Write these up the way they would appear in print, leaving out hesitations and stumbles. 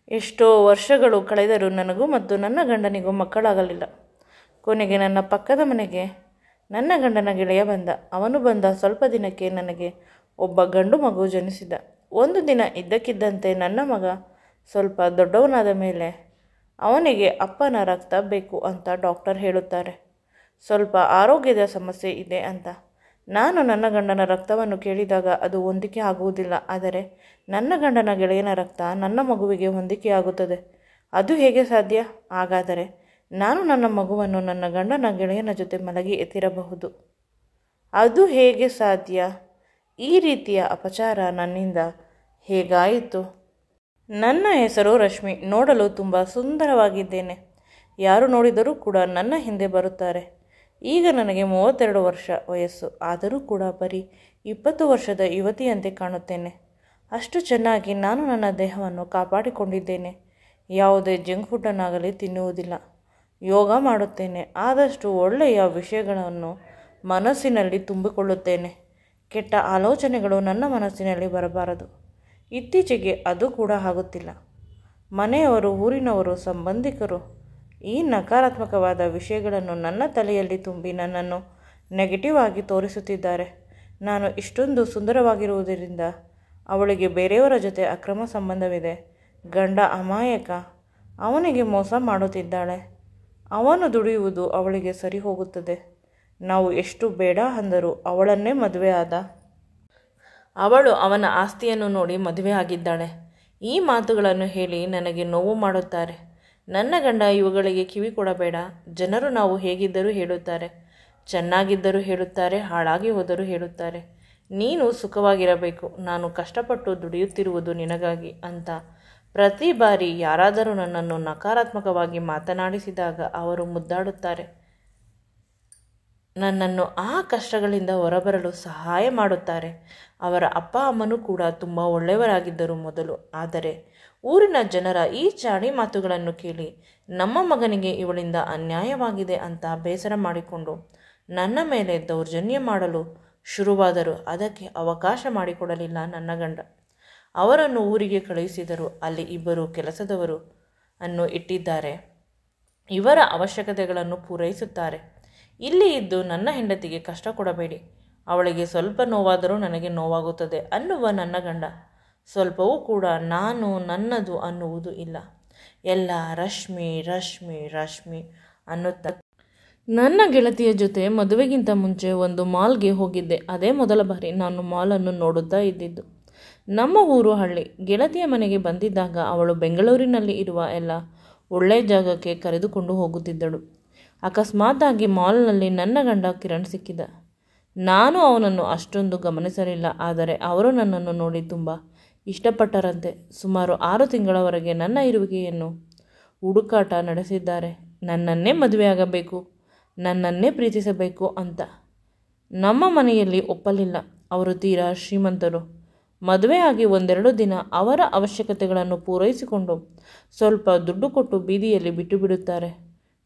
ಎಷ್ಟೋ ವರ್ಷಗಳು ಕಳೆದರೂ ನನಗೂ ಮತ್ತು ನನ್ನ ಗಂಡನಿಗೂ ಮಕ್ಕಳಾಗಲಿಲ್ಲ. ಕೊನೆಗೆ ನನ್ನ ಪಕ್ಕದ ಮನೆಗೆ ನನ್ನ ಗಂಡನ ಗೆಳೆಯ ಬಂದ. ಅವನು ಬಂದ ಸ್ವಲ್ಪ ದಿನಕ್ಕೆ ನನಗೆ ಒಬ್ಬ ಗಂಡು ಮಗು ಜನಿಸಿದ. ಒಂದು ದಿನ ಇದ್ದಕ್ಕಿದ್ದಂತೆ ನನ್ನ ಮಗ ಸ್ವಲ್ಪ ದೊಡ್ಡವನಾದ ಮೇಲೆ ಅವನಿಗೆ ಅಪ್ಪನ ರಕ್ತ ಬೇಕು ಅಂತ ಡಾಕ್ಟರ್ ಹೇಳುತ್ತಾರೆ. ಸ್ವಲ್ಪ ಆರೋಗ್ಯದ ಸಮಸ್ಯೆ ಇದೆ ಅಂತ. ನಾನು ನನ್ನ ಗಂಡನ ರಕ್ತವನ್ನು ಕೇಳಿದಾಗ ಅದು ಹೊಂದಿಕೆ ಆಗುವುದಿಲ್ಲ. ಆದರೆ ನನ್ನ ಗಂಡನ ಗೆಳೆಯನ ರಕ್ತ ನನ್ನ ಮಗುವಿಗೆ ಹೊಂದಿಕೆಯಾಗುತ್ತದೆ. ಅದು ಹೇಗೆ ಸಾಧ್ಯ? ಹಾಗಾದರೆ ನಾನು ನನ್ನ ಮಗುವನ್ನು ನನ್ನ ಗಂಡನ ಗೆಳೆಯನ ಜೊತೆ ಮಲಗಿ ಎತ್ತಿರಬಹುದು. ಅದು ಹೇಗೆ ಸಾಧ್ಯ? ಈ ರೀತಿಯ ಅಪಚಾರ ನನ್ನಿಂದ ಹೇಗಾಯಿತು? ನನ್ನ ಹೆಸರು ರಶ್ಮಿ. ನೋಡಲು ತುಂಬ ಸುಂದರವಾಗಿದ್ದೇನೆ. ಯಾರು ನೋಡಿದರೂ ಕೂಡ ನನ್ನ ಹಿಂದೆ ಬರುತ್ತಾರೆ. ಈಗ ನನಗೆ 32 ವರ್ಷ ವಯಸ್ಸು. ಆದರೂ ಕೂಡ ಬರೀ 20 ವರ್ಷದ ಯುವತಿಯಂತೆ ಕಾಣುತ್ತೇನೆ. ಅಷ್ಟು ಚೆನ್ನಾಗಿ ನಾನು ನನ್ನ ದೇಹವನ್ನು ಕಾಪಾಡಿಕೊಂಡಿದ್ದೇನೆ. ಯಾವುದೇ ಜಂಕ್ ಫುಡ್ಡನ್ನಾಗಲಿ ತಿನ್ನುವುದಿಲ್ಲ. ಯೋಗ ಮಾಡುತ್ತೇನೆ. ಆದಷ್ಟು ಒಳ್ಳೆಯ ವಿಷಯಗಳನ್ನು ಮನಸ್ಸಿನಲ್ಲಿ ತುಂಬಿಕೊಳ್ಳುತ್ತೇನೆ. ಕೆಟ್ಟ ಆಲೋಚನೆಗಳು ನನ್ನ ಮನಸ್ಸಿನಲ್ಲಿ ಬರಬಾರದು. ಇತ್ತೀಚೆಗೆ ಅದು ಕೂಡ ಆಗುತ್ತಿಲ್ಲ. ಮನೆಯವರು, ಊರಿನವರು, ಸಂಬಂಧಿಕರು ಈ ನಕಾರಾತ್ಮಕವಾದ ವಿಷಯಗಳನ್ನು ನನ್ನ ತಲೆಯಲ್ಲಿ ತುಂಬಿ ನನ್ನನ್ನು ನೆಗೆಟಿವ್ ಆಗಿ ತೋರಿಸುತ್ತಿದ್ದಾರೆ. ನಾನು ಇಷ್ಟೊಂದು ಸುಂದರವಾಗಿರುವುದರಿಂದ ಅವಳಿಗೆ ಬೇರೆಯವರ ಜೊತೆ ಅಕ್ರಮ ಸಂಬಂಧವಿದೆ. ಗಂಡ ಅಮಾಯಕ, ಅವನಿಗೆ ಮೋಸ ಮಾಡುತ್ತಿದ್ದಾಳೆ. ಅವನು ದುಡಿಯುವುದು ಅವಳಿಗೆ ಸರಿ ಹೋಗುತ್ತದೆ. ನಾವು ಎಷ್ಟು ಬೇಡ ಅಂದರೂ ಅವಳನ್ನೇ ಮದುವೆ ಆದ. ಅವಳು ಅವನ ಆಸ್ತಿಯನ್ನು ನೋಡಿ ಮದುವೆ ಆಗಿದ್ದಾಳೆ. ಈ ಮಾತುಗಳನ್ನು ಹೇಳಿ ನನಗೆ ನೋವು ಮಾಡುತ್ತಾರೆ. ನನ್ನ ಗಂಡ ಇವುಗಳಿಗೆ ಕಿವಿ ಕೊಡಬೇಡ. ಜನರು ನಾವು ಹೇಗಿದ್ದರೂ ಹೇಳುತ್ತಾರೆ, ಚೆನ್ನಾಗಿದ್ದರೂ ಹೇಳುತ್ತಾರೆ, ಹಾಳಾಗಿ ಹೋದರೂ ಹೇಳುತ್ತಾರೆ. ನೀನು ಸುಖವಾಗಿರಬೇಕು. ನಾನು ಕಷ್ಟಪಟ್ಟು ದುಡಿಯುತ್ತಿರುವುದು ನಿನಗಾಗಿ ಅಂತ ಪ್ರತಿ ಬಾರಿ ಯಾರಾದರೂ ನನ್ನನ್ನು ನಕಾರಾತ್ಮಕವಾಗಿ ಮಾತನಾಡಿಸಿದಾಗ ಅವರು ಮುದ್ದಾಡುತ್ತಾರೆ. ನನ್ನನ್ನು ಆ ಕಷ್ಟಗಳಿಂದ ಹೊರಬರಲು ಸಹಾಯ ಮಾಡುತ್ತಾರೆ. ಅವರ ಅಪ್ಪ ಅಮ್ಮನೂ ಕೂಡ ತುಂಬ ಒಳ್ಳೆಯವರಾಗಿದ್ದರು ಮೊದಲು. ಆದರೆ ಊರಿನ ಜನರ ಈ ಚಾಡಿ ಮಾತುಗಳನ್ನು ಕೇಳಿ ನಮ್ಮ ಮಗನಿಗೆ ಇವಳಿಂದ ಅನ್ಯಾಯವಾಗಿದೆ ಅಂತ ಬೇಸರ ಮಾಡಿಕೊಂಡು ನನ್ನ ಮೇಲೆ ದೌರ್ಜನ್ಯ ಮಾಡಲು ಶುರುವಾದರು. ಅದಕ್ಕೆ ಅವಕಾಶ ಮಾಡಿಕೊಡಲಿಲ್ಲ ನನ್ನ ಗಂಡ. ಅವರನ್ನು ಊರಿಗೆ ಕಳುಹಿಸಿದರು. ಅಲ್ಲಿ ಇಬ್ಬರು ಕೆಲಸದವರು ಅನ್ನು ಇಟ್ಟಿದ್ದಾರೆ. ಇವರ ಅವಶ್ಯಕತೆಗಳನ್ನು ಪೂರೈಸುತ್ತಾರೆ. ಇಲ್ಲಿ ಇದ್ದು ನನ್ನ ಹೆಂಡತಿಗೆ ಕಷ್ಟ ಕೊಡಬೇಡಿ, ಅವಳಿಗೆ ಸ್ವಲ್ಪ ನೋವಾದರೂ ನನಗೆ ನೋವಾಗುತ್ತದೆ ಅನ್ನುವ ನನ್ನ ಗಂಡ ಸ್ವಲ್ಪವೂ ಕೂಡ ನಾನು ನನ್ನದು ಅನ್ನುವುದು ಇಲ್ಲ. ಎಲ್ಲ ರಶ್ಮಿ ರಶ್ಮಿ ರಶ್ಮಿ ಅನ್ನುತ್ತ ನನ್ನ ಗೆಳತಿಯ ಜೊತೆ ಮದುವೆಗಿಂತ ಮುಂಚೆ ಒಂದು ಮಾಲ್ಗೆ ಹೋಗಿದ್ದೆ. ಅದೇ ಮೊದಲ ಬಾರಿ ನಾನು ಮಾಲನ್ನು ನೋಡುತ್ತಾ ಇದ್ದಿದ್ದು. ನಮ್ಮ ಊರು ಹಳ್ಳಿ. ಗೆಳತಿಯ ಮನೆಗೆ ಬಂದಿದ್ದಾಗ ಅವಳು ಬೆಂಗಳೂರಿನಲ್ಲಿ ಇರುವ ಎಲ್ಲ ಒಳ್ಳೆಯ ಜಾಗಕ್ಕೆ ಕರೆದುಕೊಂಡು ಹೋಗುತ್ತಿದ್ದಳು. ಅಕಸ್ಮಾತ್ತಾಗಿ ಮಾಲ್ನಲ್ಲಿ ನನ್ನ ಗಂಡ ಕಿರಣ್ ಸಿಕ್ಕಿದ. ನಾನು ಅವನನ್ನು ಅಷ್ಟೊಂದು ಗಮನಿಸಲಿಲ್ಲ. ಆದರೆ ಅವರು ನನ್ನನ್ನು ನೋಡಿ ತುಂಬ ಇಷ್ಟಪಟ್ಟರಂತೆ. ಸುಮಾರು 6 ತಿಂಗಳವರೆಗೆ ನನ್ನ ಇರುವಿಕೆಯನ್ನು ಹುಡುಕಾಟ ನಡೆಸಿದ್ದಾರೆ. ನನ್ನನ್ನೇ ಮದುವೆಯಾಗಬೇಕು, ನನ್ನನ್ನೇ ಪ್ರೀತಿಸಬೇಕು ಅಂತ. ನಮ್ಮ ಮನೆಯಲ್ಲಿ ಒಪ್ಪಲಿಲ್ಲ. ಅವರು ತೀರಾ ಶ್ರೀಮಂತರು. ಮದುವೆಯಾಗಿ 1-2 ದಿನ ಅವರ ಅವಶ್ಯಕತೆಗಳನ್ನು ಪೂರೈಸಿಕೊಂಡು ಸ್ವಲ್ಪ ದುಡ್ಡು ಕೊಟ್ಟು ಬೀದಿಯಲ್ಲಿ ಬಿಟ್ಟು ಬಿಡುತ್ತಾರೆ.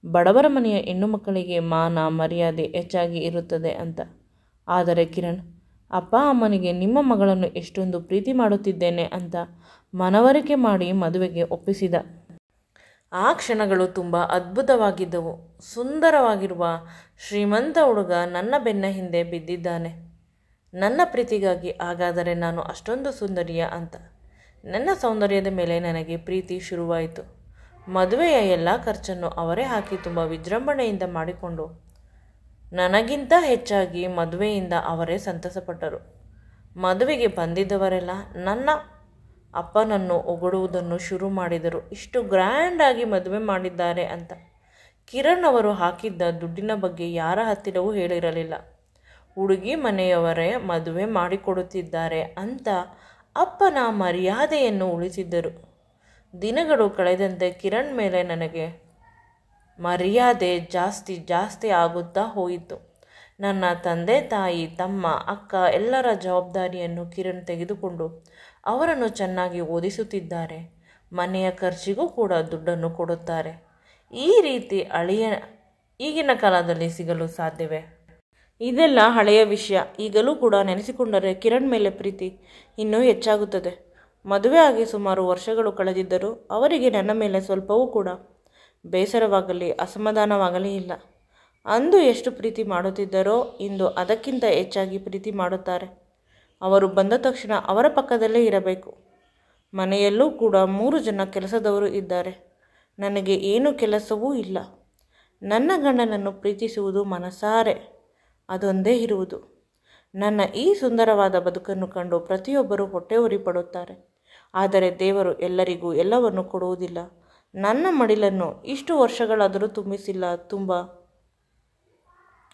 ಬಡವರ ಮನೆಯ ಹೆಣ್ಣು ಮಕ್ಕಳಿಗೆ ಮಾನ ಮರ್ಯಾದೆ ಹೆಚ್ಚಾಗಿ ಇರುತ್ತದೆ ಅಂತ. ಆದರೆ ಕಿರಣ್ ಅಪ್ಪ ಅಮ್ಮನಿಗೆ ನಿಮ್ಮ ಮಗಳನ್ನು ಎಷ್ಟೊಂದು ಪ್ರೀತಿ ಮಾಡುತ್ತಿದ್ದೇನೆ ಅಂತ ಮನವರಿಕೆ ಮಾಡಿ ಮದುವೆಗೆ ಒಪ್ಪಿಸಿದ. ಆ ಕ್ಷಣಗಳು ತುಂಬ ಅದ್ಭುತವಾಗಿದ್ದವು. ಸುಂದರವಾಗಿರುವ ಶ್ರೀಮಂತ ಹುಡುಗ ನನ್ನ ಬೆನ್ನ ಹಿಂದೆ ಬಿದ್ದಿದ್ದಾನೆ ನನ್ನ ಪ್ರೀತಿಗಾಗಿ. ಹಾಗಾದರೆ ನಾನು ಅಷ್ಟೊಂದು ಸುಂದರಿಯ ಅಂತ. ನನ್ನ ಸೌಂದರ್ಯದ ಮೇಲೆ ನನಗೆ ಪ್ರೀತಿ ಶುರುವಾಯಿತು. ಮದುವೆಯ ಎಲ್ಲ ಖರ್ಚನ್ನು ಅವರೇ ಹಾಕಿ ತುಂಬ ವಿಜೃಂಭಣೆಯಿಂದ ಮಾಡಿಕೊಂಡು ನನಗಿಂತ ಹೆಚ್ಚಾಗಿ ಮದುವೆಯಿಂದ ಅವರೇ ಸಂತಸಪಟ್ಟರು. ಮದುವೆಗೆ ಬಂದಿದ್ದವರೆಲ್ಲ ನನ್ನ ಅಪ್ಪನನ್ನು ಹೊಗಳುವುದನ್ನು ಶುರು ಮಾಡಿದರು. ಇಷ್ಟು ಗ್ರ್ಯಾಂಡಾಗಿ ಮದುವೆ ಮಾಡಿದ್ದಾರೆ ಅಂತ. ಕಿರಣ್ ಅವರು ಹಾಕಿದ್ದ ದುಡ್ಡಿನ ಬಗ್ಗೆ ಯಾರ ಹತ್ತಿರವೂ ಹೇಳಿರಲಿಲ್ಲ. ಹುಡುಗಿ ಮನೆಯವರೇ ಮದುವೆ ಮಾಡಿಕೊಡುತ್ತಿದ್ದಾರೆ ಅಂತ ಅಪ್ಪನ ಮರ್ಯಾದೆಯನ್ನು ಉಳಿಸಿದ್ದರು. ದಿನಗಳು ಕಳೆದಂತೆ ಕಿರಣ್ ಮೇಲೆ ನನಗೆ ಮರ್ಯಾದೆ ಜಾಸ್ತಿ ಆಗುತ್ತಾ ಹೋಯಿತು. ನನ್ನ ತಂದೆ ತಾಯಿ, ತಮ್ಮ, ಅಕ್ಕ ಎಲ್ಲರ ಜವಾಬ್ದಾರಿಯನ್ನು ಕಿರಣ್ ತೆಗೆದುಕೊಂಡು ಅವರನ್ನು ಚೆನ್ನಾಗಿ ಓದಿಸುತ್ತಿದ್ದಾರೆ. ಮನೆಯ ಖರ್ಚಿಗೂ ಕೂಡ ದುಡ್ಡನ್ನು ಕೊಡುತ್ತಾರೆ. ಈ ರೀತಿ ಈಗಿನ ಕಾಲದಲ್ಲಿ ಸಿಗಲು ಸಾಧ್ಯವೇ? ಇದೆಲ್ಲ ಹಳೆಯ ವಿಷಯ. ಈಗಲೂ ಕೂಡ ನೆನೆಸಿಕೊಂಡರೆ ಕಿರಣ್ ಮೇಲೆ ಪ್ರೀತಿ ಇನ್ನೂ ಹೆಚ್ಚಾಗುತ್ತದೆ. ಮದುವೆ ಆಗಿ ಸುಮಾರು ವರ್ಷಗಳು ಕಳೆದಿದ್ದರೂ ಅವರಿಗೆ ನನ್ನ ಮೇಲೆ ಸ್ವಲ್ಪವೂ ಕೂಡ ಬೇಸರವಾಗಲಿ ಅಸಮಾಧಾನವಾಗಲಿ ಇಲ್ಲ. ಅಂದು ಎಷ್ಟು ಪ್ರೀತಿ ಮಾಡುತ್ತಿದ್ದರೋ ಇಂದು ಅದಕ್ಕಿಂತ ಹೆಚ್ಚಾಗಿ ಪ್ರೀತಿ ಮಾಡುತ್ತಾರೆ. ಅವರು ಬಂದ ತಕ್ಷಣ ಅವರ ಪಕ್ಕದಲ್ಲೇ ಇರಬೇಕು. ಮನೆಯಲ್ಲೂ ಕೂಡ 3 ಜನ ಕೆಲಸದವರು ಇದ್ದಾರೆ. ನನಗೆ ಏನು ಕೆಲಸವೂ ಇಲ್ಲ. ನನ್ನ ಗಂಡನನ್ನು ಪ್ರೀತಿಸುವುದು ಮನಸಾರೆ, ಅದೊಂದೇ ಇರುವುದು. ನನ್ನ ಈ ಸುಂದರವಾದ ಬದುಕನ್ನು ಕಂಡು ಪ್ರತಿಯೊಬ್ಬರೂ ಹೊಟ್ಟೆ ಉರಿ ಪಡುತ್ತಾರೆ. ಆದರೆ ದೇವರು ಎಲ್ಲರಿಗೂ ಎಲ್ಲವನ್ನು ಕೊಡುವುದಿಲ್ಲ. ನನ್ನ ಮಡಿಲನ್ನು ಇಷ್ಟು ವರ್ಷಗಳಾದರೂ ತುಂಬಿಸಿಲ್ಲ. ತುಂಬ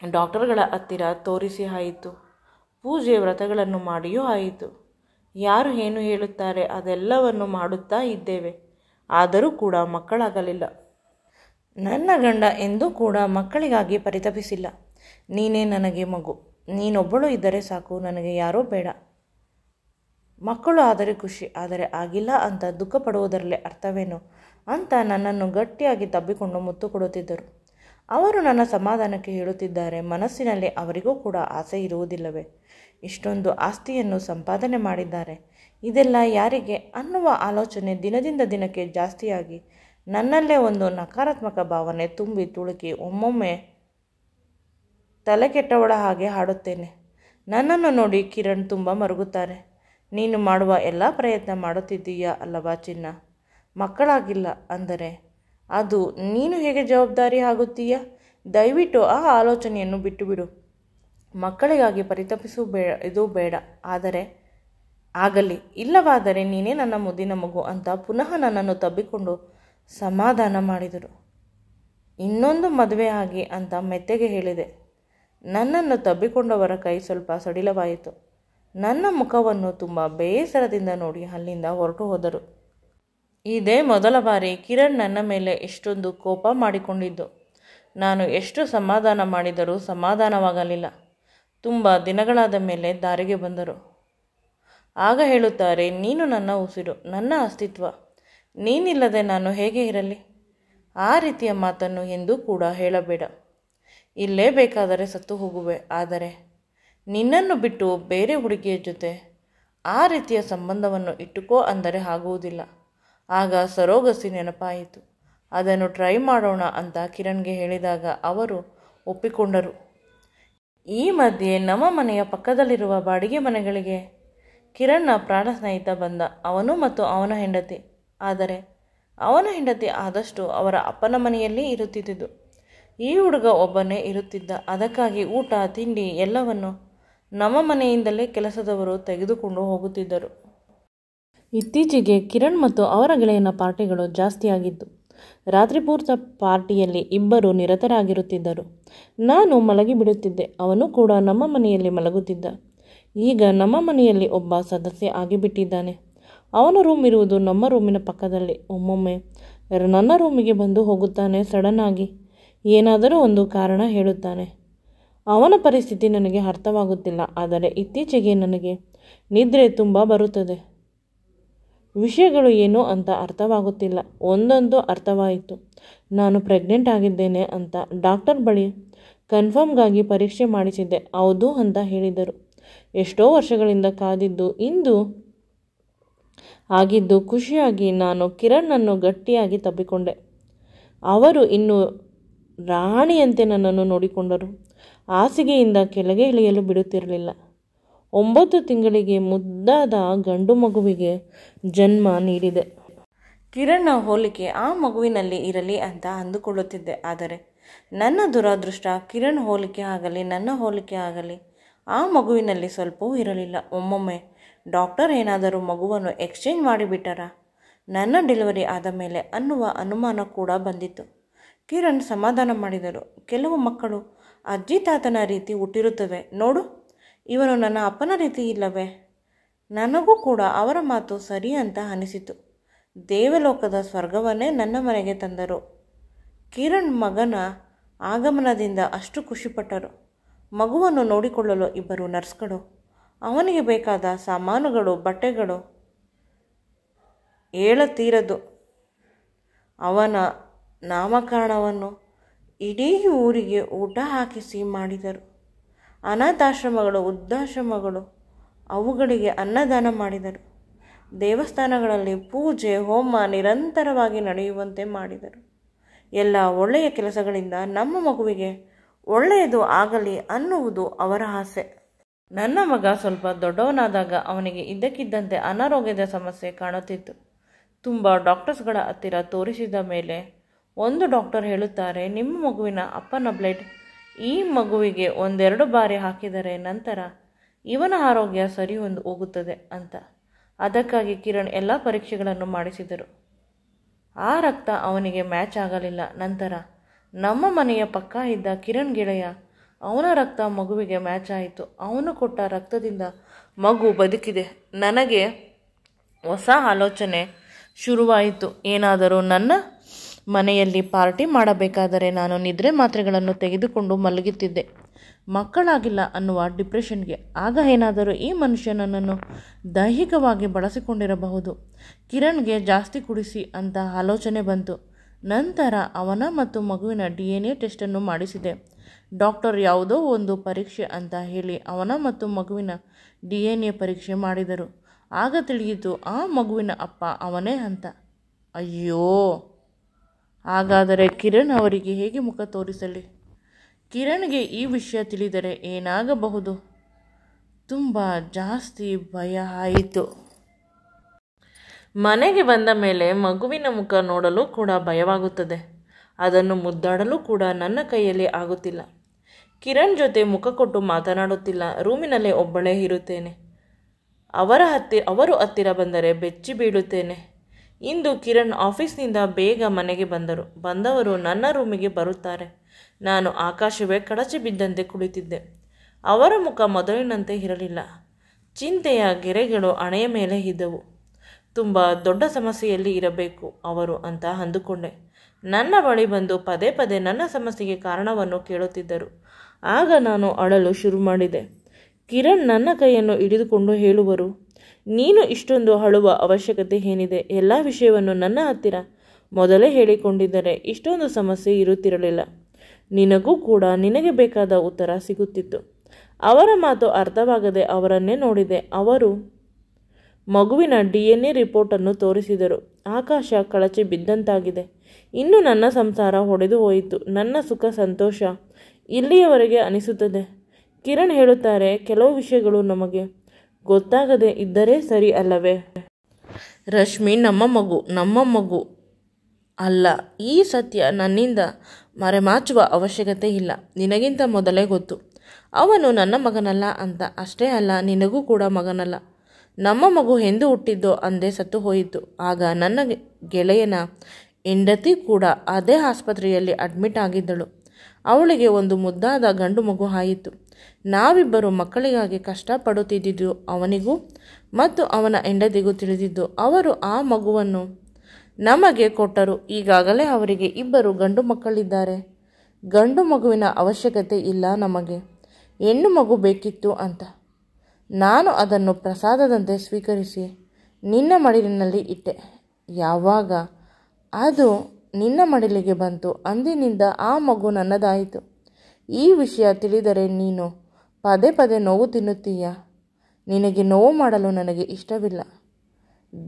ಡಾಕ್ಟರ್ಗಳ ಹತ್ತಿರ ತೋರಿಸಿ ಆಯಿತು, ಪೂಜೆ ವ್ರತಗಳನ್ನು ಮಾಡಿಯೂ ಆಯಿತು. ಯಾರು ಏನು ಹೇಳುತ್ತಾರೆ ಅದೆಲ್ಲವನ್ನು ಮಾಡುತ್ತಾ ಇದ್ದೇವೆ. ಆದರೂ ಕೂಡ ಮಕ್ಕಳಾಗಲಿಲ್ಲ. ನನ್ನ ಗಂಡ ಎಂದೂ ಕೂಡ ಮಕ್ಕಳಿಗಾಗಿ ಪರಿತಪಿಸಿಲ್ಲ. ನೀನೇ ನನಗೆ ಮಗು, ನೀನೊಬ್ಬಳು ಇದ್ದರೆ ಸಾಕು, ನನಗೆ ಯಾರೂ ಬೇಡ. ಮಕ್ಕಳು ಆದರೆ ಖುಷಿ, ಆದರೆ ಆಗಿಲ್ಲ ಅಂತ ದುಃಖ ಪಡುವುದರಲ್ಲೇ ಅರ್ಥವೇನು ಅಂತ ನನ್ನನ್ನು ಗಟ್ಟಿಯಾಗಿ ತಬ್ಬಿಕೊಂಡು ಮುತ್ತು ಕೊಡುತ್ತಿದ್ದರು. ಅವರು ನನ್ನ ಸಮಾಧಾನಕ್ಕೆ ಹೇಳುತ್ತಿದ್ದಾರೆ, ಮನಸ್ಸಿನಲ್ಲಿ ಅವರಿಗೂ ಕೂಡ ಆಸೆ ಇರುವುದಿಲ್ಲವೇ? ಇಷ್ಟೊಂದು ಆಸ್ತಿಯನ್ನು ಸಂಪಾದನೆ ಮಾಡಿದ್ದಾರೆ, ಇದೆಲ್ಲ ಯಾರಿಗೆ ಅನ್ನುವ ಆಲೋಚನೆ ದಿನದಿಂದ ದಿನಕ್ಕೆ ಜಾಸ್ತಿಯಾಗಿ ನನ್ನಲ್ಲೇ ಒಂದು ನಕಾರಾತ್ಮಕ ಭಾವನೆ ತುಂಬಿ ತುಳುಕಿ ಒಮ್ಮೊಮ್ಮೆ ತಲೆ ಕೆಟ್ಟವಳ ಹಾಗೆ ಹಾಡುತ್ತೇನೆ. ನನ್ನನ್ನು ನೋಡಿ ಕಿರಣ್ ತುಂಬ ಮರುಗುತ್ತಾರೆ. ನೀನು ಮಾಡುವ ಎಲ್ಲ ಪ್ರಯತ್ನ ಮಾಡುತ್ತಿದ್ದೀಯಾ ಅಲ್ಲವಾ ಚಿನ್ನ? ಮಕ್ಕಳಾಗಿಲ್ಲ ಅಂದರೆ ಅದು ನೀನು ಹೇಗೆ ಜವಾಬ್ದಾರಿ ಆಗುತ್ತೀಯಾ? ದಯವಿಟ್ಟು ಆ ಆಲೋಚನೆಯನ್ನು ಬಿಟ್ಟುಬಿಡು. ಮಕ್ಕಳಿಗಾಗಿ ಇದು ಬೇಡ. ಆದರೆ ಆಗಲಿ, ಇಲ್ಲವಾದರೆ ನೀನೇ ನನ್ನ ಮುದ್ದಿನ ಮಗು ಅಂತ ಪುನಃ ನನ್ನನ್ನು ತಬ್ಬಿಕೊಂಡು ಸಮಾಧಾನ ಮಾಡಿದರು. ಇನ್ನೊಂದು ಮದುವೆ ಆಗಿ ಅಂತ ಮೆತ್ತಗೆ ಹೇಳಿದೆ. ನನ್ನನ್ನು ತಬ್ಬಿಕೊಂಡವರ ಕೈ ಸ್ವಲ್ಪ ಸಡಿಲವಾಯಿತು. ನನ್ನ ಮುಖವನ್ನು ತುಂಬ ಬೇಸರದಿಂದ ನೋಡಿ ಅಲ್ಲಿಂದ ಹೊರಟು ಹೋದರು. ಇದೇ ಮೊದಲ ಬಾರಿ ಕಿರಣ್ ನನ್ನ ಮೇಲೆ ಎಷ್ಟೊಂದು ಕೋಪ ಮಾಡಿಕೊಂಡಿದ್ದು. ನಾನು ಎಷ್ಟು ಸಮಾಧಾನ ಮಾಡಿದರೂ ಸಮಾಧಾನವಾಗಲಿಲ್ಲ. ತುಂಬ ದಿನಗಳಾದ ಮೇಲೆ ದಾರಿಗೆ ಬಂದರು. ಆಗ ಹೇಳುತ್ತಾರೆ, ನೀನು ನನ್ನ ಉಸಿರು, ನನ್ನ ಅಸ್ತಿತ್ವ. ನೀನಿಲ್ಲದೆ ನಾನು ಹೇಗೆ ಇರಲಿ? ಆ ರೀತಿಯ ಮಾತನ್ನು ಎಂದೂ ಕೂಡ ಹೇಳಬೇಡ. ಇಲ್ಲೇ ಬೇಕಾದರೆ ಸತ್ತು ಹೋಗುವೆ. ಆದರೆ ನಿನ್ನನ್ನು ಬಿಟ್ಟು ಬೇರೆ ಹುಡುಗಿಯ ಜೊತೆ ಆ ರೀತಿಯ ಸಂಬಂಧವನ್ನು ಇಟ್ಟುಕೋ ಅಂದರೆ ಆಗುವುದಿಲ್ಲ. ಆಗ ಸರೋಗಸಿ ನೆನಪಾಯಿತು. ಅದನ್ನು ಟ್ರೈ ಮಾಡೋಣ ಅಂತ ಕಿರಣ್ಗೆ ಹೇಳಿದಾಗ ಅವರು ಒಪ್ಪಿಕೊಂಡರು. ಈ ಮಧ್ಯೆ ನಮ್ಮ ಮನೆಯ ಪಕ್ಕದಲ್ಲಿರುವ ಬಾಡಿಗೆ ಮನೆಗಳಿಗೆ ಕಿರಣ್ನ ಪ್ರಾಣ ಸ್ನೇಹಿತ ಬಂದ. ಅವನು ಮತ್ತು ಅವನ ಹೆಂಡತಿ. ಆದರೆ ಅವನ ಹೆಂಡತಿ ಆದಷ್ಟು ಅವರ ಅಪ್ಪನ ಮನೆಯಲ್ಲಿ ಇರುತ್ತಿದ್ದುದು. ಈ ಹುಡುಗ ಒಬ್ಬನೇ ಇರುತ್ತಿದ್ದ. ಅದಕ್ಕಾಗಿ ಊಟ ತಿಂಡಿ ಎಲ್ಲವನ್ನು ನಮ್ಮ ಮನೆಯಿಂದಲೇ ಕೆಲಸದವರು ತೆಗೆದುಕೊಂಡು ಹೋಗುತ್ತಿದ್ದರು. ಇತ್ತೀಚೆಗೆ ಕಿರಣ್ ಮತ್ತು ಅವರ ಗೆಳೆಯನ ಪಾರ್ಟಿಗಳು ಜಾಸ್ತಿಯಾಗಿದ್ದು, ರಾತ್ರಿ ಪೂರ್ತಿ ಪಾರ್ಟಿಯಲ್ಲಿ ಇಬ್ಬರು ನಿರತರಾಗಿರುತ್ತಿದ್ದರು. ನಾನು ಮಲಗಿಬಿಡುತ್ತಿದ್ದೆ. ಅವನು ಕೂಡ ನಮ್ಮ ಮನೆಯಲ್ಲಿ ಮಲಗುತ್ತಿದ್ದ. ಈಗ ನಮ್ಮ ಮನೆಯಲ್ಲಿ ಒಬ್ಬ ಸದಸ್ಯ ಆಗಿಬಿಟ್ಟಿದ್ದಾನೆ. ಅವನ ರೂಮ್ ಇರುವುದು ನಮ್ಮ ರೂಮಿನ ಪಕ್ಕದಲ್ಲಿ. ಒಮ್ಮೊಮ್ಮೆ ನನ್ನ ರೂಮಿಗೆ ಬಂದು ಹೋಗುತ್ತಾನೆ. ಸಡನ್ ಆಗಿ ಏನಾದರೂ ಒಂದು ಕಾರಣ ಹೇಳುತ್ತಾನೆ. ಅವನ ಪರಿಸ್ಥಿತಿ ನನಗೆ ಅರ್ಥವಾಗುತ್ತಿಲ್ಲ. ಆದರೆ ಇತ್ತೀಚೆಗೆ ನನಗೆ ನಿದ್ರೆ ತುಂಬ ಬರುತ್ತದೆ. ವಿಷಯಗಳು ಏನು ಅಂತ ಅರ್ಥವಾಗುತ್ತಿಲ್ಲ. ಒಂದೊಂದು ಅರ್ಥವಾಯಿತು. ನಾನು ಪ್ರೆಗ್ನೆಂಟ್ ಆಗಿದ್ದೇನೆ ಅಂತ ಡಾಕ್ಟರ್ ಬಳಿ ಕನ್ಫರ್ಮ್ಗಾಗಿ ಪರೀಕ್ಷೆ ಮಾಡಿಸಿದ್ದೆ. ಹೌದು ಅಂತ ಹೇಳಿದರು. ಎಷ್ಟೋ ವರ್ಷಗಳಿಂದ ಕಾದಿದ್ದು ಇಂದು ಆಗಿದ್ದು ಖುಷಿಯಾಗಿ ನಾನು ಕಿರಣ್ಣನ್ನು ಗಟ್ಟಿಯಾಗಿ ತಬ್ಬಿಕೊಂಡೆ. ಅವರು ಇನ್ನೂ ರಾಣಿಯಂತೆ ನನ್ನನ್ನು ನೋಡಿಕೊಂಡರು. ಹಾಸಿಗೆಯಿಂದ ಕೆಳಗೆ ಇಳಿಯಲು ಬಿಡುತ್ತಿರಲಿಲ್ಲ. 9 ತಿಂಗಳಿಗೆ ಮುದ್ದಾದ ಗಂಡು ಮಗುವಿಗೆ ಜನ್ಮ ನೀಡಿದೆ. ಕಿರಣ್ನ ಹೋಲಿಕೆ ಆ ಮಗುವಿನಲ್ಲಿ ಇರಲಿ ಅಂತ ಅಂದುಕೊಳ್ಳುತ್ತಿದ್ದೆ. ಆದರೆ ನನ್ನ ದುರಾದೃಷ್ಟ, ಕಿರಣ್ ಹೋಲಿಕೆ ಆಗಲಿ ನನ್ನ ಹೋಲಿಕೆ ಆಗಲಿ ಆ ಮಗುವಿನಲ್ಲಿ ಸ್ವಲ್ಪವೂ ಇರಲಿಲ್ಲ. ಒಮ್ಮೊಮ್ಮೆ ಡಾಕ್ಟರ್ ಏನಾದರೂ ಮಗುವನ್ನು ಎಕ್ಸ್ಚೇಂಜ್ ಮಾಡಿಬಿಟ್ಟರಾ ನನ್ನ ಡೆಲಿವರಿ ಆದ ಮೇಲೆ ಅನ್ನುವ ಅನುಮಾನ ಕೂಡ ಬಂದಿತ್ತು. ಕಿರಣ್ ಸಮಾಧಾನ ಮಾಡಿದರು. ಕೆಲವು ಮಕ್ಕಳು ಅಜ್ಜಿ ತಾತನ ರೀತಿ ಹುಟ್ಟಿರುತ್ತವೆ ನೋಡು, ಇವನು ನನ್ನ ಅಪ್ಪನ ರೀತಿ ಇಲ್ಲವೇ? ನನಗೂ ಕೂಡ ಅವರ ಮಾತು ಸರಿ ಅಂತ ಅನಿಸಿತು. ದೇವಲೋಕದ ಸ್ವರ್ಗವನ್ನೇ ನನ್ನ ಮನೆಗೆ ತಂದರು. ಕಿರಣ್ ಮಗನ ಆಗಮನದಿಂದ ಅಷ್ಟು ಖುಷಿಪಟ್ಟರು. ಮಗುವನ್ನು ನೋಡಿಕೊಳ್ಳಲು ಇಬ್ಬರು ನರ್ಸ್ಗಳು, ಅವನಿಗೆ ಬೇಕಾದ ಸಾಮಾನುಗಳು, ಬಟ್ಟೆಗಳು ಹೇಳತೀರದು. ಅವನ ನಾಮಕರಣವನ್ನು ಇಡೀ ಊರಿಗೆ ಊಟ ಹಾಕಿಸಿ ಮಾಡಿದರು. ಅನಾಥಾಶ್ರಮಗಳು, ವೃದ್ಧಾಶ್ರಮಗಳು ಅವುಗಳಿಗೆ ಅನ್ನದಾನ ಮಾಡಿದರು. ದೇವಸ್ಥಾನಗಳಲ್ಲಿ ಪೂಜೆ ಹೋಮ ನಿರಂತರವಾಗಿ ನಡೆಯುವಂತೆ ಮಾಡಿದರು. ಎಲ್ಲ ಒಳ್ಳೆಯ ಕೆಲಸಗಳಿಂದ ನಮ್ಮ ಮಗುವಿಗೆ ಒಳ್ಳೆಯದು ಆಗಲಿ ಅನ್ನುವುದು ಅವರ ಆಸೆ. ನನ್ನ ಮಗ ಸ್ವಲ್ಪ ದೊಡ್ಡವನಾದಾಗ ಅವನಿಗೆ ಇದ್ದಕ್ಕಿದ್ದಂತೆ ಅನಾರೋಗ್ಯದ ಸಮಸ್ಯೆ ಕಾಣುತ್ತಿತ್ತು. ತುಂಬ ಡಾಕ್ಟರ್ಸ್ಗಳ ಹತ್ತಿರ ತೋರಿಸಿದ ಮೇಲೆ ಒಂದು ಡಾಕ್ಟರ್ ಹೇಳುತ್ತಾರೆ, ನಿಮ್ಮ ಮಗುವಿನ ಅಪ್ಪನ ಬ್ಲಡ್ ಈ ಮಗುವಿಗೆ 1-2 ಬಾರಿ ಹಾಕಿದರೆ ನಂತರ ಇವನ ಆರೋಗ್ಯ ಸರಿ ಹೋಗುತ್ತದೆ ಅಂತ. ಅದಕ್ಕಾಗಿ ಕಿರಣ್ ಎಲ್ಲ ಪರೀಕ್ಷೆಗಳನ್ನು ಮಾಡಿಸಿದರು. ಆ ರಕ್ತ ಅವನಿಗೆ ಮ್ಯಾಚ್ ಆಗಲಿಲ್ಲ. ನಂತರ ನಮ್ಮ ಮನೆಯ ಪಕ್ಕ ಇದ್ದ ಕಿರಣ್ ಗೆಳೆಯ, ಅವನ ರಕ್ತ ಮಗುವಿಗೆ ಮ್ಯಾಚ್ ಆಯಿತು. ಅವನು ಕೊಟ್ಟ ರಕ್ತದಿಂದ ಮಗು ಬದುಕಿದೆ. ನನಗೆ ಹೊಸ ಆಲೋಚನೆ ಶುರುವಾಯಿತು. ಏನಾದರೂ ನನ್ನ ಮನೆಯಲ್ಲಿ ಪಾರ್ಟಿ ಮಾಡಬೇಕಾದರೆ ನಾನು ನಿದ್ರೆ ಮಾತ್ರೆಗಳನ್ನು ತೆಗೆದುಕೊಂಡು ಮಲಗುತ್ತಿದ್ದೆ, ಮಕ್ಕಳಾಗಿಲ್ಲ ಅನ್ನುವ ಡಿಪ್ರೆಷನ್ಗೆ. ಆಗ ಏನಾದರೂ ಈ ಮನುಷ್ಯ ನನ್ನನ್ನು ದೈಹಿಕವಾಗಿ ಬಳಸಿಕೊಂಡಿರಬಹುದು, ಕಿರಣ್ಗೆ ಜಾಸ್ತಿ ಕುಡಿಸಿ ಅಂತ ಆಲೋಚನೆ ಬಂತು. ನಂತರ ಅವನ ಮತ್ತು ಮಗುವಿನ DNA ಟೆಸ್ಟನ್ನು ಮಾಡಿಸಿದೆ. ಡಾಕ್ಟರ್ ಯಾವುದೋ ಒಂದು ಪರೀಕ್ಷೆ ಅಂತ ಹೇಳಿ ಅವನ ಮತ್ತು ಮಗುವಿನ DNA ಪರೀಕ್ಷೆ ಮಾಡಿದರು. ಆಗ ತಿಳಿಯಿತು ಆ ಮಗುವಿನ ಅಪ್ಪ ಅವನೇ ಅಂತ. ಅಯ್ಯೋ, ಹಾಗಾದರೆ ಕಿರಣ್ ಅವರಿಗೆ ಹೇಗೆ ಮುಖ ತೋರಿಸಲಿ? ಕಿರಣ್ಗೆ ಈ ವಿಷಯ ತಿಳಿದರೆ ಏನಾಗಬಹುದು? ತುಂಬ ಜಾಸ್ತಿ ಭಯ ಆಯಿತು. ಮನೆಗೆ ಬಂದ ಮೇಲೆ ಮಗುವಿನ ಮುಖ ನೋಡಲು ಕೂಡ ಭಯವಾಗುತ್ತದೆ. ಅದನ್ನು ಮುದ್ದಾಡಲು ಕೂಡ ನನ್ನ ಕೈಯಲ್ಲಿ ಆಗುತ್ತಿಲ್ಲ. ಕಿರಣ್ ಜೊತೆ ಮುಖ ಕೊಟ್ಟು ಮಾತನಾಡುತ್ತಿಲ್ಲ. ರೂಮಿನಲ್ಲೇ ಒಬ್ಬಳೇ ಇರುತ್ತೇನೆ. ಅವರು ಹತ್ತಿರ ಬಂದರೆ ಬೆಚ್ಚಿ ಬೀಳುತ್ತೇನೆ. ಇಂದು ಕಿರಣ್ ಆಫೀಸ್ನಿಂದ ಬೇಗ ಮನೆಗೆ ಬಂದವರು ನನ್ನ ರೂಮಿಗೆ ಬರುತ್ತಾರೆ. ನಾನು ಆಕಾಶವೇ ಕಳಚಿ ಬಿದ್ದಂತೆ ಕುಳಿತಿದ್ದೆ. ಅವರ ಮುಖ ಮೊದಲಿನಂತೆ ಇರಲಿಲ್ಲ. ಚಿಂತೆಯ ಗೆರೆಗಳು ಹಣೆಯ ಮೇಲೆ ಇದ್ದವು. ತುಂಬ ದೊಡ್ಡ ಸಮಸ್ಯೆಯಲ್ಲಿ ಇರಬೇಕು ಅವರು ಅಂತ ಅಂದುಕೊಂಡೆ. ನನ್ನ ಬಳಿ ಬಂದು ಪದೇ ಪದೇ ನನ್ನ ಸಮಸ್ಯೆಗೆ ಕಾರಣವನ್ನು ಕೇಳುತ್ತಿದ್ದರು. ಆಗ ನಾನು ಅಳಲು ಶುರು ಮಾಡಿದೆ. ಕಿರಣ್ ನನ್ನ ಕೈಯನ್ನು ಹಿಡಿದುಕೊಂಡು ಹೇಳುವರು, ನೀನು ಇಷ್ಟೊಂದು ಅಳುವ ಅವಶ್ಯಕತೆ ಏನಿದೆ? ಎಲ್ಲ ವಿಷಯವನ್ನು ನನ್ನ ಹತ್ತಿರ ಮೊದಲೇ ಹೇಳಿಕೊಂಡಿದ್ದರೆ ಇಷ್ಟೊಂದು ಸಮಸ್ಯೆ ಇರುತ್ತಿರಲಿಲ್ಲ. ನಿನಗೂ ಕೂಡ ನಿನಗೆ ಬೇಕಾದ ಉತ್ತರ ಸಿಗುತ್ತಿತ್ತು. ಅವರ ಮಾತು ಅರ್ಥವಾಗದೆ ಅವರನ್ನೇ ನೋಡಿದೆ. ಅವರು ಮಗುವಿನ DNA ರಿಪೋರ್ಟನ್ನು ತೋರಿಸಿದರು. ಆಕಾಶ ಕಳಚಿ ಬಿದ್ದಂತಾಗಿದೆ. ಇನ್ನು ನನ್ನ ಸಂಸಾರ ಹೊಡೆದು ಹೋಯಿತು. ನನ್ನ ಸುಖ ಸಂತೋಷ ಇಲ್ಲಿಯವರೆಗೆ ಅನಿಸುತ್ತದೆ. ಕಿರಣ್ ಹೇಳುತ್ತಾರೆ, ಕೆಲವು ವಿಷಯಗಳು ನಮಗೆ ಗೊತ್ತಾಗದೆ ಇದ್ದರೆ ಸರಿ ಅಲ್ಲವೇ? ರಶ್ಮಿ ನಮ್ಮ ಮಗು ಅಲ್ಲ. ಈ ಸತ್ಯ ನನ್ನಿಂದ ಮರೆಮಾಚುವ ಅವಶ್ಯಕತೆ ಇಲ್ಲ. ನಿನಗಿಂತ ಮೊದಲೇ ಗೊತ್ತು. ಅವನು ನನ್ನ ಮಗನಲ್ಲ ಅಂತ. ಅಷ್ಟೇ ಅಲ್ಲ, ನಿನಗೂ ಕೂಡ ಮಗನಲ್ಲ. ನಮ್ಮ ಮಗು ಎಂದು ಹುಟ್ಟಿದ್ದೋ ಅಂದೇ ಸತ್ತು ಹೋಯಿತು. ಆಗ ನನ್ನ ಗೆಳೆಯನ ಹೆಂಡತಿ ಕೂಡ ಅದೇ ಆಸ್ಪತ್ರೆಯಲ್ಲಿ ಅಡ್ಮಿಟ್ ಆಗಿದ್ದಳು. ಅವಳಿಗೆ ಒಂದು ಮುದ್ದಾದ ಗಂಡು ಮಗು ಆಯಿತು. ನಾವಿಬ್ಬರು ಮಕ್ಕಳಿಗಾಗಿ ಕಷ್ಟಪಡುತ್ತಿದ್ದುದು ಅವನಿಗೂ ಮತ್ತು ಅವನ ಹೆಂಡತಿಗೂ ತಿಳಿದಿದ್ದು. ಅವರು ಆ ಮಗುವನ್ನು ನಮಗೆ ಕೊಟ್ಟರು. ಈಗಾಗಲೇ ಅವರಿಗೆ 2 ಗಂಡು ಮಕ್ಕಳಿದ್ದಾರೆ. ಗಂಡು ಮಗುವಿನ ಅವಶ್ಯಕತೆ ಇಲ್ಲ ನಮಗೆ, ಹೆಣ್ಣು ಮಗು ಬೇಕಿತ್ತು ಅಂತ. ನಾನು ಅದನ್ನು ಪ್ರಸಾದದಂತೆ ಸ್ವೀಕರಿಸಿ ನಿನ್ನ ಮಡಿಲಿನಲ್ಲಿ ಇಟ್ಟೆ. ಯಾವಾಗ ಅದು ನಿನ್ನ ಮಡಿಲಿಗೆ ಬಂತು ಅಂದಿನಿಂದ ಆ ಮಗು ನನ್ನದಾಯಿತು. ಈ ವಿಷಯ ತಿಳಿದರೆ ನೀನು ಪದೇ ಪದೇ ನೋವು ತಿನ್ನುತ್ತೀಯ. ನಿನಗೆ ನೋವು ಮಾಡಲು ನನಗೆ ಇಷ್ಟವಿಲ್ಲ.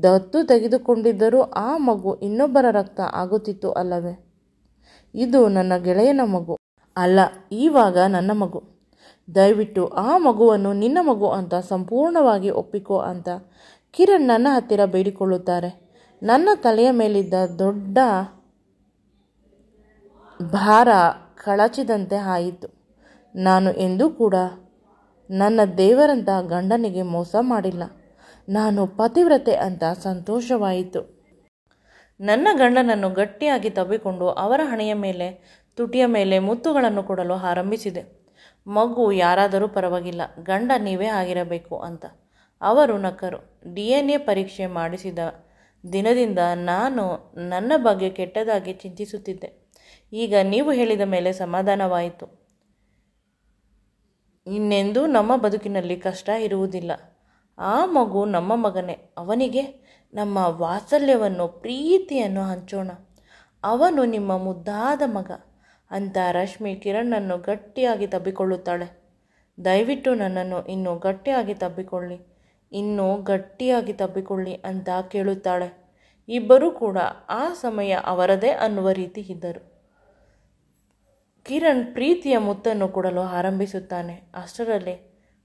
ದತ್ತು ತೆಗೆದುಕೊಂಡಿದ್ದರೂ ಆ ಮಗು ಇನ್ನೊಬ್ಬರ ರಕ್ತ ಆಗುತ್ತಿತ್ತು ಅಲ್ಲವೇ? ಇದು ನನ್ನ ಗೆಳೆಯನ ಮಗು ಅಲ್ಲ, ಇವಾಗ ನನ್ನ ಮಗು. ದಯವಿಟ್ಟು ಆ ಮಗುವನ್ನು ನಿನ್ನ ಮಗು ಅಂತ ಸಂಪೂರ್ಣವಾಗಿ ಒಪ್ಪಿಕೋ ಅಂತ ಕಿರಣ್ ನನ್ನ ಹತ್ತಿರ ಬೇಡಿಕೊಳ್ಳುತ್ತಾರೆ. ನನ್ನ ತಲೆಯ ಮೇಲಿದ್ದ ದೊಡ್ಡ ಭಾರ ಕಳಚಿದಂತೆ ಆಯಿತು. ನಾನು ಎಂದೂ ಕೂಡ ನನ್ನ ದೇವರಂತ ಗಂಡನಿಗೆ ಮೋಸ ಮಾಡಿಲ್ಲ. ನಾನು ಪತಿವ್ರತೆ ಅಂತ ಸಂತೋಷವಾಯಿತು. ನನ್ನ ಗಂಡನನ್ನು ಗಟ್ಟಿಯಾಗಿ ತಬ್ಬಿಕೊಂಡು ಅವರ ಹಣೆಯ ಮೇಲೆ ತುಟಿಯ ಮೇಲೆ ಮುತ್ತುಗಳನ್ನು ಕೊಡಲು ಆರಂಭಿಸಿದೆ. ಮಗು ಯಾರಾದರೂ ಪರವಾಗಿಲ್ಲ, ಗಂಡ ನೀವೇ ಆಗಿರಬೇಕು ಅಂತ. ಅವರು ನಕ್ಕರು. DNA ಪರೀಕ್ಷೆ ಮಾಡಿಸಿದ ದಿನದಿಂದ ನಾನು ನನ್ನ ಬಗ್ಗೆ ಕೆಟ್ಟದಾಗಿ ಚಿಂತಿಸುತ್ತಿದ್ದೆ. ಈಗ ನೀವು ಹೇಳಿದ ಮೇಲೆ ಸಮಾಧಾನವಾಯಿತು. ಇನ್ನೆಂದೂ ನಮ್ಮ ಬದುಕಿನಲ್ಲಿ ಕಷ್ಟ ಇರುವುದಿಲ್ಲ. ಆ ಮಗು ನಮ್ಮ ಮಗನೇ. ಅವನಿಗೆ ನಮ್ಮ ವಾತ್ಸಲ್ಯವನ್ನು ಪ್ರೀತಿಯನ್ನು ಹಂಚೋಣ. ಅವನು ನಿಮ್ಮ ಮುದ್ದಾದ ಮಗ ಅಂತ ರಶ್ಮಿ ಕಿರಣನ್ನು ಗಟ್ಟಿಯಾಗಿ ತಬ್ಬಿಕೊಳ್ಳುತ್ತಾಳೆ. ದಯವಿಟ್ಟು ನನ್ನನ್ನು ಇನ್ನೂ ಗಟ್ಟಿಯಾಗಿ ತಬ್ಬಿಕೊಳ್ಳಿ. ಇನ್ನೂ ಗಟ್ಟಿಯಾಗಿ ತಬ್ಬಿಕೊಳ್ಳಿ ಅಂತ ಕೇಳುತ್ತಾಳೆ. ಇಬ್ಬರೂ ಕೂಡ ಆ ಸಮಯ ಅವರದೇ ಅನ್ನುವ ರೀತಿ ಇದ್ದರು. ಕಿರಣ್ ಪ್ರೀತಿಯ ಮುತ್ತನ್ನು ಕೊಡಲು ಆರಂಭಿಸುತ್ತಾನೆ. ಅಷ್ಟರಲ್ಲಿ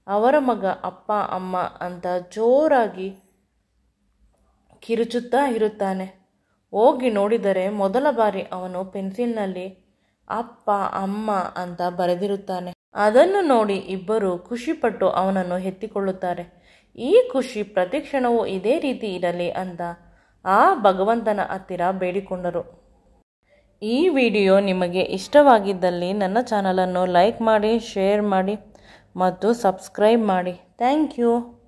ಅವರ ಮಗ ಅಪ್ಪ ಅಮ್ಮ ಅಂತ ಜೋರಾಗಿ ಕಿರುಚುತ್ತಾ ಇರುತ್ತಾನೆ. ಹೋಗಿ ನೋಡಿದರೆ ಮೊದಲ ಬಾರಿ ಅವನು ಪೆನ್ಸಿಲ್ನಲ್ಲಿ ಅಪ್ಪ ಅಮ್ಮ ಅಂತ ಬರೆದಿರುತ್ತಾನೆ. ಅದನ್ನು ನೋಡಿ ಇಬ್ಬರು ಖುಷಿಪಟ್ಟು ಅವನನ್ನು ಎತ್ತಿಕೊಳ್ಳುತ್ತಾರೆ. ಈ ಖುಷಿ ಪ್ರತಿಕ್ಷಣವೂ ಇದೇ ರೀತಿ ಇರಲಿ ಅಂತ ಆ ಭಗವಂತನ ಹತ್ತಿರ ಬೇಡಿಕೊಂಡರು. ಈ ವಿಡಿಯೋ ನಿಮಗೆ ಇಷ್ಟವಾಗಿದ್ದಲ್ಲಿ ನನ್ನ ಚಾನಲನ್ನು ಲೈಕ್ ಮಾಡಿ, ಶೇರ್ ಮಾಡಿ ಮತ್ತು ಸಬ್ಸ್ಕ್ರೈಬ್ ಮಾಡಿ. Thank you.